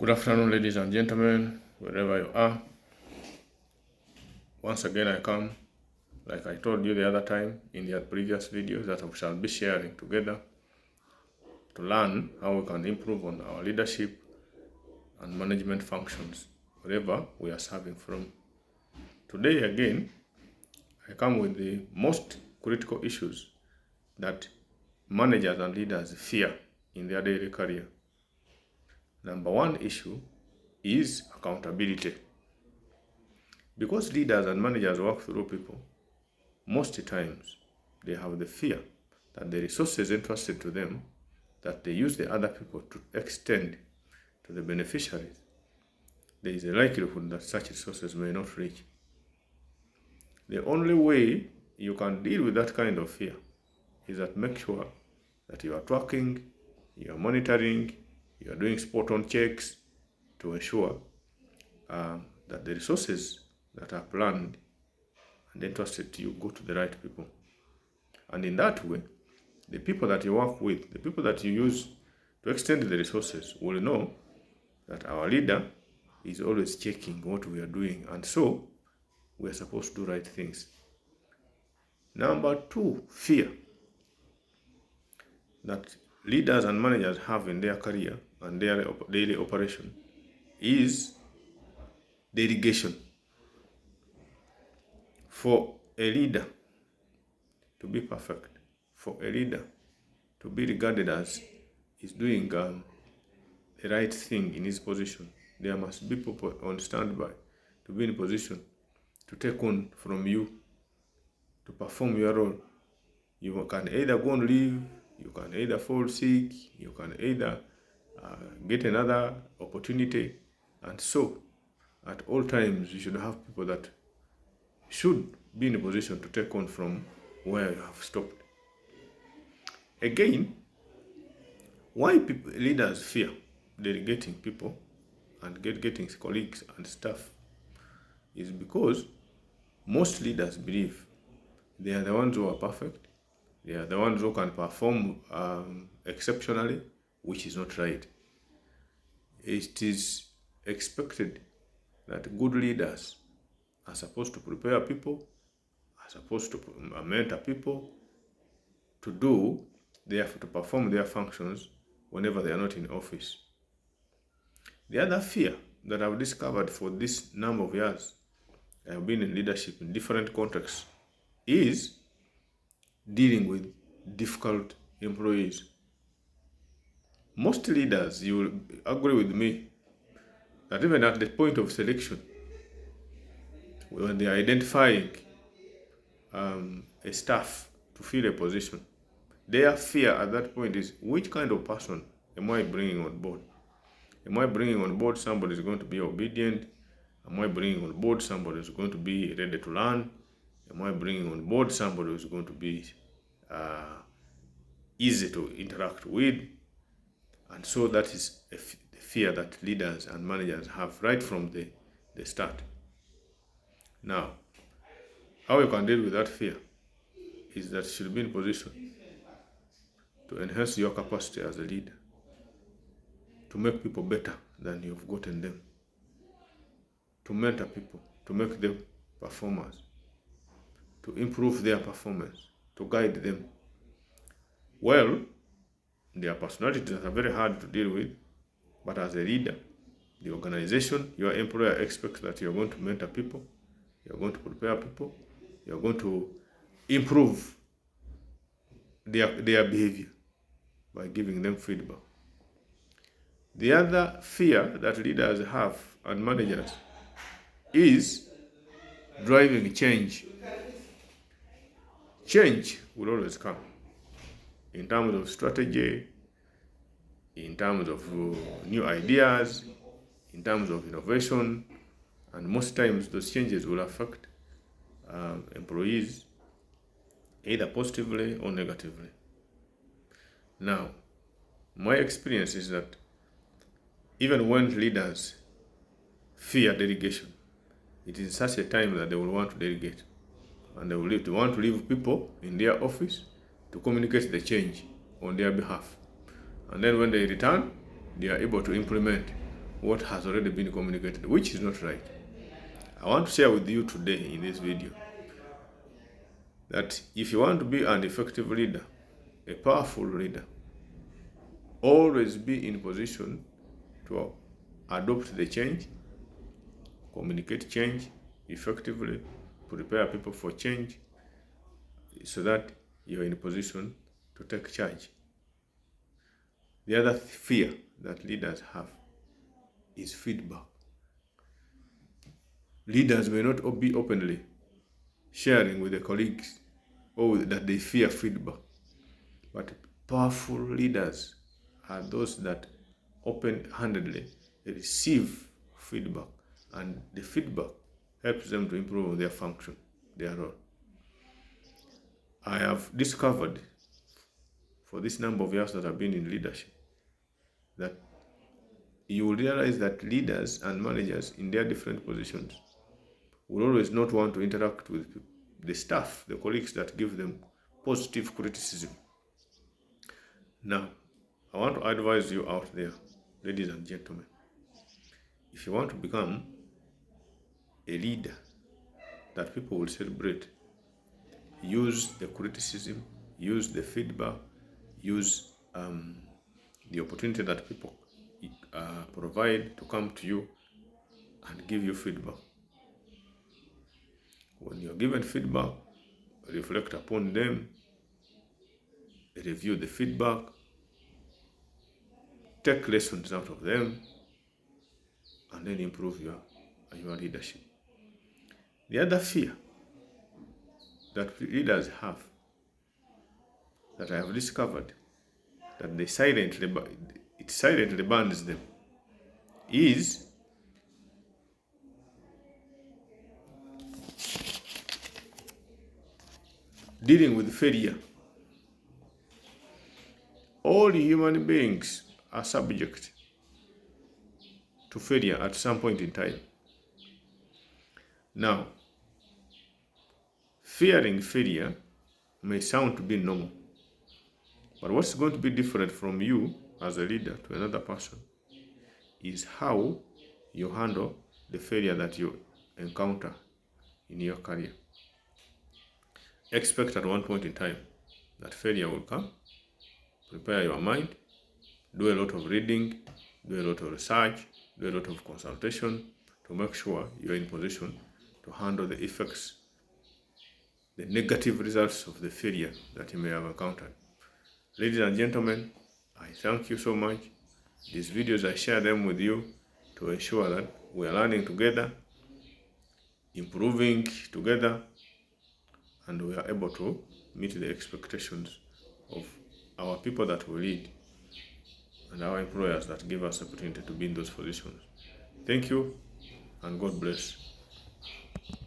Good afternoon, ladies and gentlemen, wherever you are. Once again, I come, like I told you the other time in the previous videos, that we shall be sharing together to learn how we can improve on our leadership and management functions wherever we are serving from. Today, again, I come with the most critical issues that managers and leaders fear in their daily career. Number one issue is accountability. Because leaders and managers work through people, most times they have the fear that the resources entrusted to them, that they use the other people to extend to the beneficiaries, there is a likelihood that such resources may not reach. The only way you can deal with that kind of fear is that make sure that you are tracking, you are monitoring, you are doing spot-on checks to ensure that the resources that are planned and entrusted to you go to the right people. And in that way, the people that you work with, the people that you use to extend the resources will know that our leader is always checking what we are doing, and so we are supposed to do right things. Number two, fear that leaders and managers have in their career and their daily operation is delegation. For a leader to be perfect, for a leader to be regarded as is doing the right thing in his position, there must be people on standby to be in a position to take on from you, to perform your role. You can either go on leave, you can either fall sick, you can either get another opportunity, and so at all times you should have people that should be in a position to take on from where you have stopped. Again, why leaders fear delegating people and getting colleagues and staff is because most leaders believe they are the ones who are perfect, they are the ones who can perform exceptionally, which is not right. It is expected that good leaders are supposed to prepare people, are supposed to mentor people to perform their functions whenever they are not in office. The other fear that I've discovered for this number of years I have been in leadership in different contexts is dealing with difficult employees. Most leaders, you will agree with me, that even at the point of selection, when they are identifying a staff to fill a position, their fear at that point is, which kind of person am I bringing on board? Am I bringing on board somebody who is going to be obedient? Am I bringing on board somebody who is going to be ready to learn? Am I bringing on board somebody who is going to be easy to interact with? And so that is the fear that leaders and managers have right from the start. Now, how you can deal with that fear is that you should be in position to enhance your capacity as a leader, to make people better than you've gotten them, to mentor people, to make them performers, to improve their performance, to guide them. Well, their personalities are very hard to deal with, but as a leader, the organization, your employer expects that you're going to mentor people, you're going to prepare people, you're going to improve their behavior by giving them feedback. The other fear that leaders have and managers is driving change. Change will always come in terms of strategy, in terms of new ideas, in terms of innovation, and most times those changes will affect employees either positively or negatively. Now, my experience is that even when leaders fear delegation, it is such a time that they will want to delegate, and they will want to leave people in their office to communicate the change on their behalf. And then when they return, they are able to implement what has already been communicated, which is not right. I want to share with you today in this video that if you want to be an effective leader, a powerful leader, always be in position to adopt the change, communicate change effectively, prepare people for change, so that you're in a position to take charge. The other fear that leaders have is feedback. Leaders may not be openly sharing with the colleagues or that they fear feedback, but powerful leaders are those that open-handedly receive feedback, and the feedback helps them to improve their function, their role. I have discovered for this number of years that I've been in leadership that you will realize that leaders and managers in their different positions will always not want to interact with the staff, the colleagues that give them positive criticism. Now, I want to advise you out there, ladies and gentlemen, if you want to become a leader that people will celebrate, use the criticism, use the feedback, use the opportunity that people provide to come to you and give you feedback. When you're given feedback, reflect upon them, review the feedback, take lessons out of them, and then improve your leadership. The other fear that leaders have, that I have discovered, that it silently burns them, is dealing with failure. All human beings are subject to failure at some point in time. Now, fearing failure may sound to be normal, but what's going to be different from you as a leader to another person is how you handle the failure that you encounter in your career. Expect at one point in time that failure will come. Prepare your mind, do a lot of reading, do a lot of research, do a lot of consultation to make sure you're in position to handle the effects, the negative results of the failure that you may have encountered. Ladies and gentlemen, I thank you so much. These videos, I share them with you to ensure that we are learning together, improving together, and we are able to meet the expectations of our people that we lead and our employers that give us the opportunity to be in those positions. Thank you, and God bless.